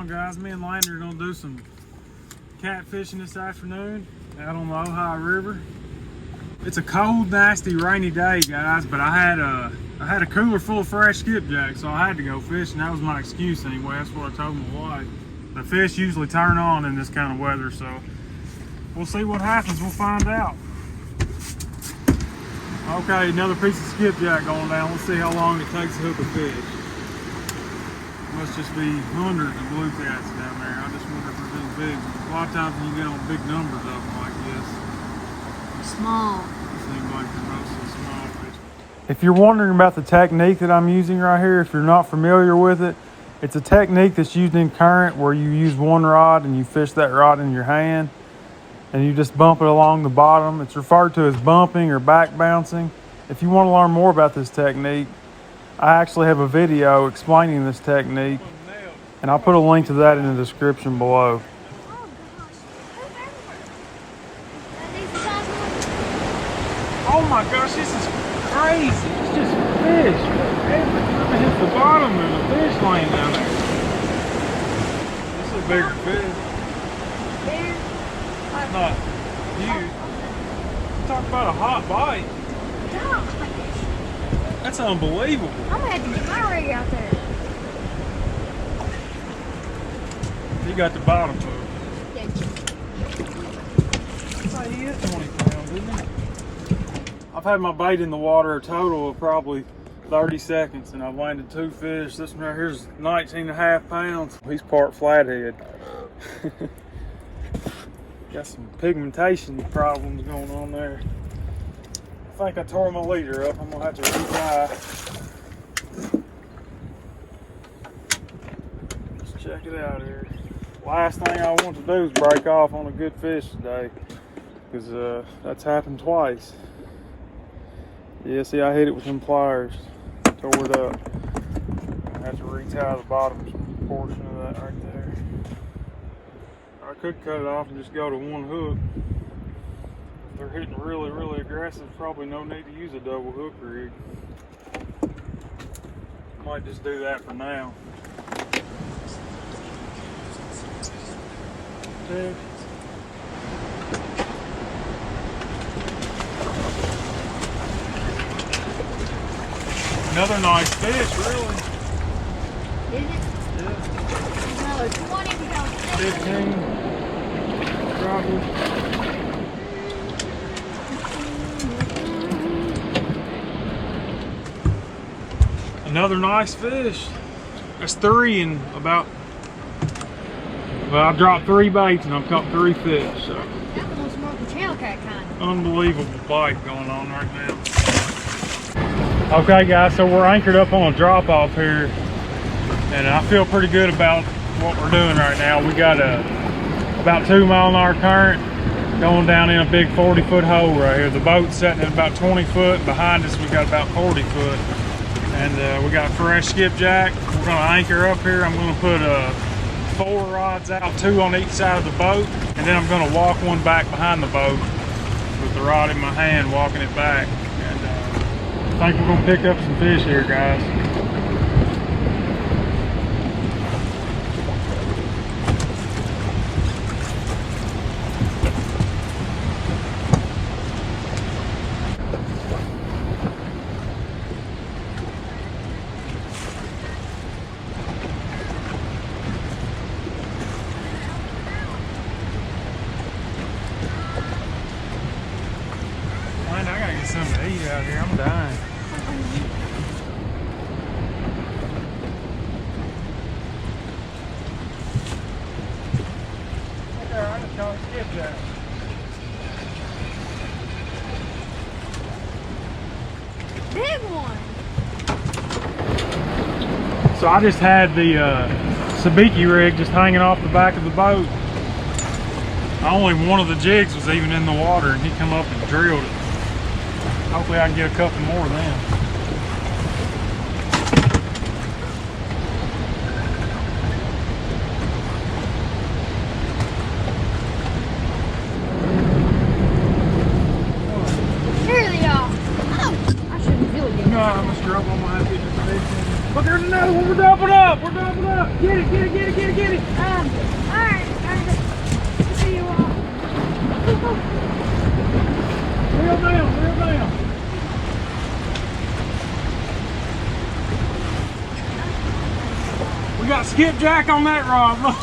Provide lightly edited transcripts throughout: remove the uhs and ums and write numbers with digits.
on, guys? Me and Landon are gonna do some catfishing this afternoon out on the Ohio River. It's a cold, nasty, rainy day, guys, but I had a cooler full of fresh skipjack, so I had to go fishing. That was my excuse anyway. That's what I told my wife. The fish usually turn on in this kind of weather, so we'll see what happens. We'll find out. Okay, another piece of skipjack going down. Let's see how long it takes to hook a fish. Must just be hundreds of blue cats down there. I just wonder if they're too big. A lot of times when you get on big numbers of them like this, small. It seems like they're mostly small fish. If you're wondering about the technique that I'm using right here, if you're not familiar with it, it's a technique that's used in current where you use one rod and you fish that rod in your hand and you just bump it along the bottom. It's referred to as bumping or back bouncing. If you want to learn more about this technique, I actually have a video explaining this technique, and I'll put a link to that in the description below. Oh my gosh, this is crazy. It's just fish. It hit the bottom and the fish laying down there. This is a bigger fish. It's not huge. Talk about a hot bite. That's unbelievable. I'm gonna have to get my rig out there. You got the bottom hook. Yeah. That's how you get 20 pounds, isn't it? I've had my bait in the water a total of probably 30 seconds and I've landed 2 fish. This one right here is 19.5 pounds. He's part flathead. Got some pigmentation problems going on there. I think I tore my leader up. I'm gonna have to re-tie. Let's check it out here. Last thing I want to do is break off on a good fish today, because that's happened twice. Yeah, see, I hit it with them pliers, tore it up. I have to retie the bottom portion of that right there. I could cut it off and just go to one hook. If they're hitting really, really aggressive, probably no need to use a double hook rig. Might just do that for now. Okay. Another nice fish, really. Is it? Yeah. Another 20 pounds. 15, probably. Another nice fish. That's 3 in about. Well, I've dropped 3 baits and I've caught 3 fish. So. That one was more of a tail cat kind of. Unbelievable bite going on right now. Okay, guys, so we're anchored up on a drop off here, and I feel pretty good about what we're doing right now. We got about 2 mile-an-hour current going down in a big 40-foot hole right here. The boat's sitting at about 20 foot. Behind us, we got about 40 foot. And we got fresh skipjack. We're gonna anchor up here. I'm gonna put 4 rods out, 2 on each side of the boat, and then I'm gonna walk one back behind the boat with the rod in my hand, walking it back. And I think we're gonna pick up some fish here, guys. I gotta get something to eat out here. I'm dying. Right there, I just caught a skipjack. Big one. So I just had the sabiki rig just hanging off the back of the boat. Only one of the jigs was even in the water, and he come up and drilled it. Hopefully I can get a couple more then. Here they are. Oh, I shouldn't feel it. No, I'm gonna struggle. I'm gonna have to get this fish in. Look, there's another one. We're dumping up. We're dumping up. Get it, get it, get it, get it, get it. skipjack on that rod. Look.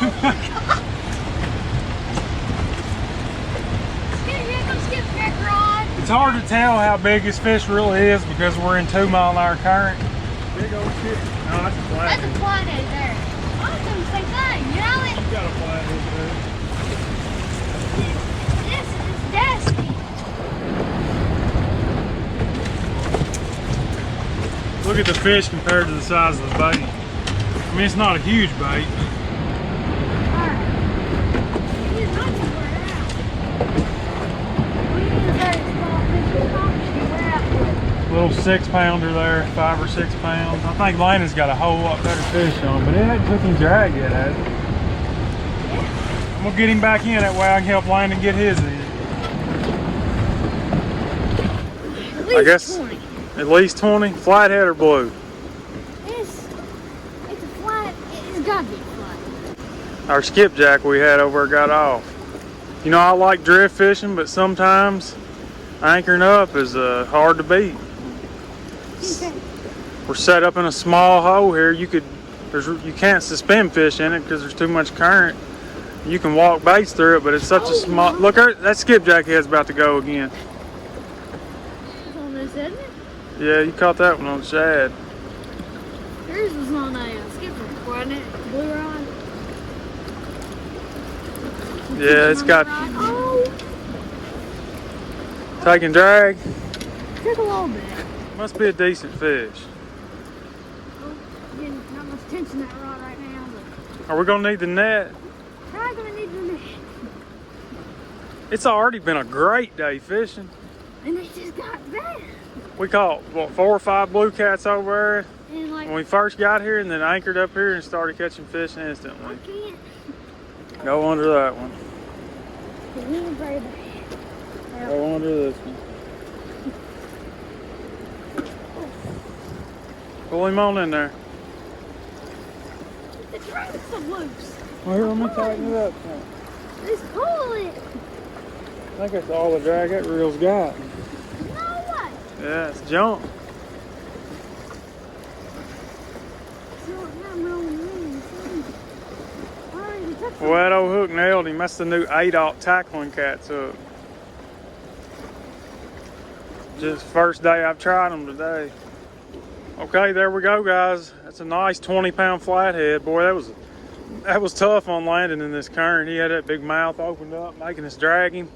Skipjack rod. It's hard to tell how big this fish really is because we're in 2 mile an hour current. Big old shit. No, that's a flathead. That's a flathead there. I was doing the same thing, you know it? You got a flathead there. This is nasty. Look at the fish compared to the size of the bait. I mean, it's not a huge bait. Alright. It is not to wear out. We need a very small fish to wear out with. Little 6 pounder there, 5 or 6 pounds. I think Lana's got a whole lot better fish on, but it hasn't took him drag yet, has it? I'm gonna get him back in, that way I can help Lana get his in. At least I guess 20. at least 20. Flathead or blue? It's a flat. It's gotta be flat. Our skipjack we had over got off. You know, I like drift fishing, but sometimes anchoring up is hard to beat. Okay. We're set up in a small hole here. You can't suspend fish in it because there's too much current. You can walk baits through it, but it's such a small. Look, that skipjack head's about to go again. It's on this, isn't it? Yeah, you caught that one on shad. Yours was on a skipper, wasn't it? Blue rod. Yeah, it's got Oh, taking drag. took a little bit. Must be a decent fish. Oh, getting not much tension in that rod right now, but Are we gonna need the net? probably gonna need the net. It's already been a great day fishing. And they just got better. We caught what, 4 or 5 blue cats over And there like, when we first got here, and then anchored up here and started catching fish I instantly. can't. Go under that one. The wind very bad. Go under this one. Pull him on in there. The drag's so loose. Well, here, let me tighten it up. Just pull it. I think that's all the drag that reel's got. No way. Yeah, it's junk. So I'm rolling in. Alright, we took some. Well, that old hook nailed him. That's the new 8/0 tackling cat's hook. Just first day I've tried them today. Okay, there we go, guys. That's a nice 20-pound flathead. Boy, that was tough on landing in this current. He had that big mouth opened up, making us drag him.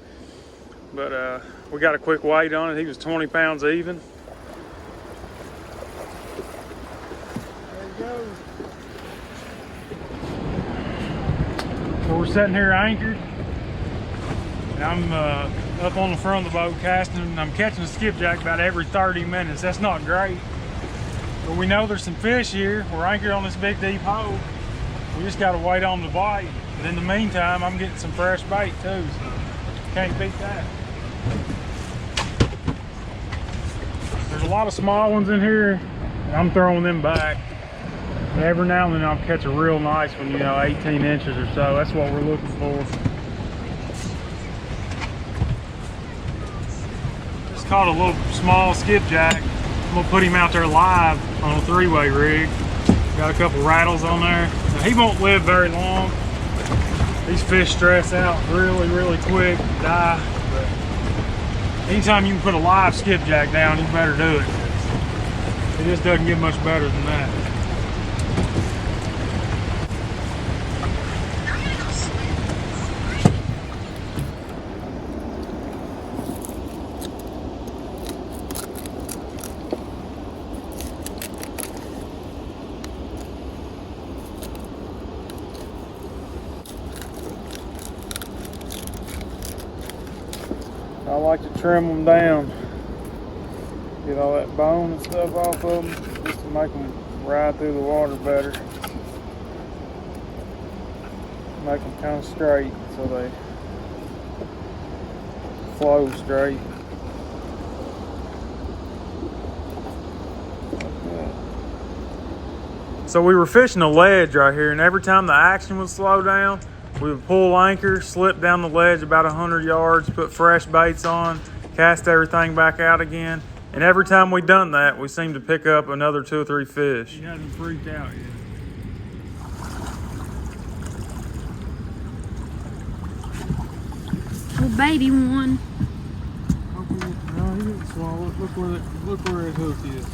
But we got a quick weight on it. He was 20 pounds even. There he goes. So we're sitting here anchored. And I'm up on the front of the boat casting, and I'm catching a skipjack about every 30 minutes. That's not great. But we know there's some fish here. We're anchored on this big deep hole. We just gotta wait on the bite. But in the meantime, I'm getting some fresh bait too, so can't beat that. There's a lot of small ones in here, and I'm throwing them back. And every now and then I'll catch a real nice one, you know, 18 inches or so. That's what we're looking for. Just caught a little small skipjack. I'm gonna put him out there live on a 3-way rig. Got a couple rattles on there. Now, he won't live very long. These fish stress out really, really quick and die. But anytime you can put a live skipjack down, you better do it. It just doesn't get much better than that. I like to trim them down, get all that bone and stuff off of them, just to make them ride through the water better. Make them kind of straight so they flow straight. Like that. So we were fishing a ledge right here, and every time the action would slow down, we would pull anchor, slip down the ledge about 100 yards, put fresh baits on, cast everything back out again. And every time we done that, we seemed to pick up another 2 or 3 fish. He hasn't freaked out yet. baby one. No, he didn't swallow it. Look where that hook is.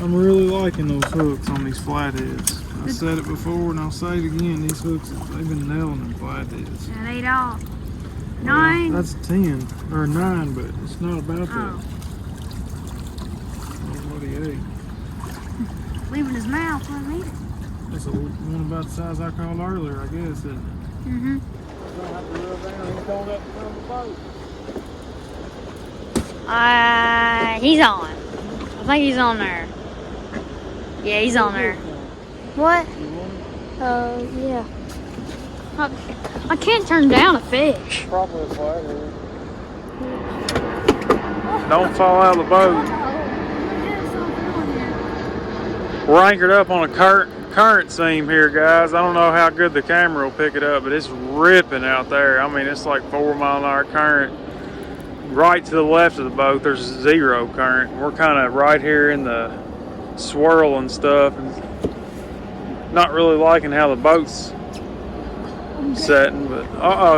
I'm really liking those hooks on these flatheads. I said it before and I'll say it again. These hooks, they've been nailing them flatheads. That ain't all. Well, 9. that's 10 or 9, but it's not about that. Oh. That's what he ate. Leaving his mouth, let him eat it. That's the one about the size I called earlier, I guess, isn't it? Mm-hmm. Don't have to rub down. He's going up from the boat. He's on. I think he's on there. Yeah, he's on there. What? Yeah. I can't turn down a fish. Probably a flathead. Don't fall out of the boat. We're anchored up on a current seam here, guys. I don't know how good the camera will pick it up, but it's ripping out there. I mean, it's like 4-mile-an-hour current. Right to the left of the boat, there's 0 current. We're kind of right here in the swirl and stuff, and not really liking how the boat's setting, but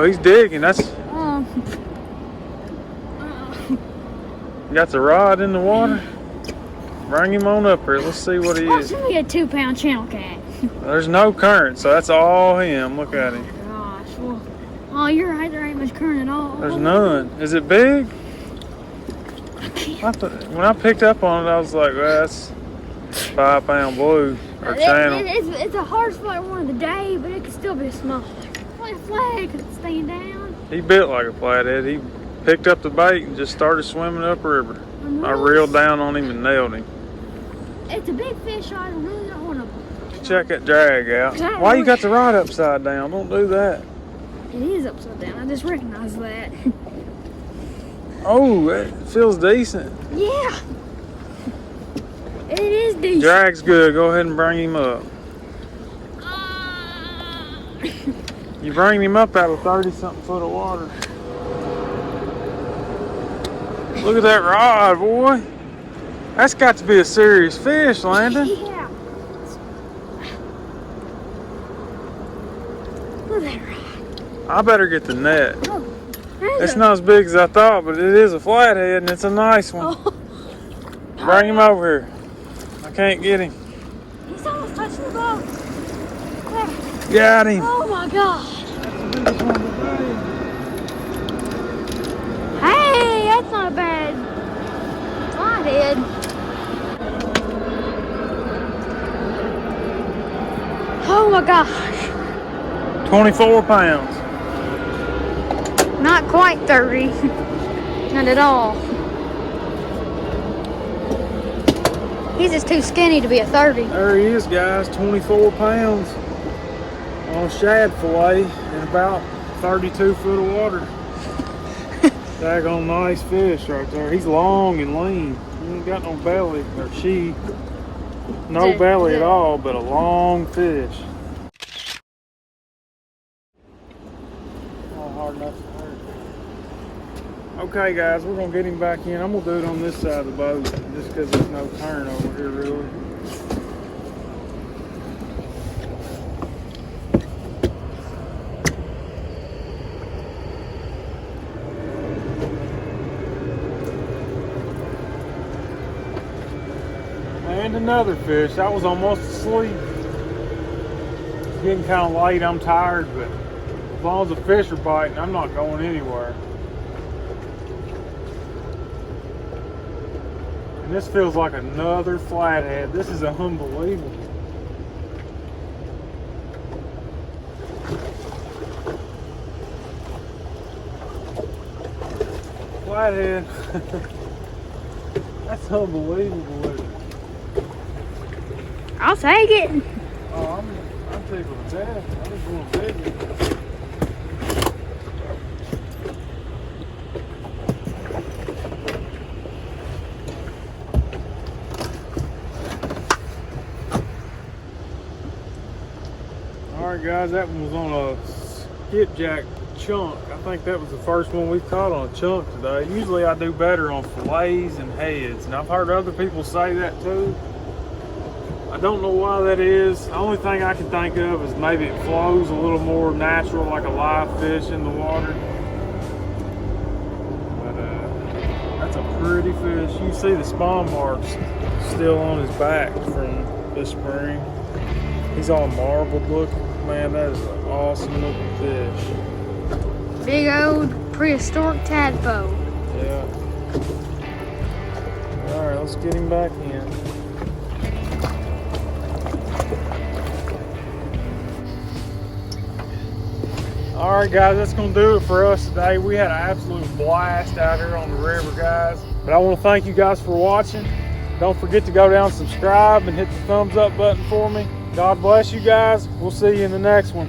he's digging. That's you got the rod in the water. Bring him on up here. Let's see what he is. Watch me a 2-pound channel cat. There's no current, so that's all him. Look at him. Gosh, well, you're right. There ain't much current at all. There's none. Is it big? When I picked up on it, I was like, well, that's 5-pound blue or channel. It's a hard spot one of the day, but it could still be small. Like a flag, because it's staying down. He bit like a flathead. He picked up the bait and just started swimming upriver. I reeled down on him and nailed him. It's a big fish. I really don't want to. Check that drag out. Why you got the rod upside down? Don't do that. It is upside down. I just recognized that. Oh, it feels decent. Yeah. It is decent. Drag's good. Go ahead and bring him up. You bring him up out of 30-something foot of water. Look at that rod, boy. That's got to be a serious fish, Landon. Yeah. Look at that rod. I better get the net. Oh, It's not as big as I thought, but it is a flathead and it's a nice one. Oh. Bring him over here. I can't get him. He's almost touching the boat. There. Got him. Oh my gosh. Hey, that's not a bad flathead. Oh my gosh. 24 pounds. Not quite 30. Not at all. He's just too skinny to be a 30. There he is, guys. 24 pounds on a shad fillet in about 32 foot of water. Daggone nice fish right there. He's long and lean. He ain't got no belly, or she. No belly at all, but a long fish. Not hard enough to hurt. Okay, guys, we're gonna get him back in. I'm gonna do it on this side of the boat, just because there's no turn over here, really. And another fish. I was almost asleep. It's getting kind of late. I'm tired, but as long as the fish are biting, I'm not going anywhere. And this feels like another flathead. This is unbelievable. Flathead. That's unbelievable, isn't it? I'll take it. Oh, I'm tickled to death. I just want to visit. Alright guys, that one was on a skipjack chunk. I think that was the first one we caught on a chunk today. Usually I do better on fillets and heads, and I've heard other people say that too. I don't know why that is. The only thing I can think of is maybe it flows a little more natural, like a live fish in the water. That's a pretty fish. You can see the spawn marks still on his back from this spring. He's all marbled looking. Man, that is an awesome looking fish. Big old prehistoric tadpole. Yeah. All right, let's get him back in. All right, guys, that's gonna do it for us today. We had an absolute blast out here on the river, guys. But I want to thank you guys for watching. Don't forget to go down and subscribe and hit the thumbs up button for me. God bless you guys. We'll see you in the next one.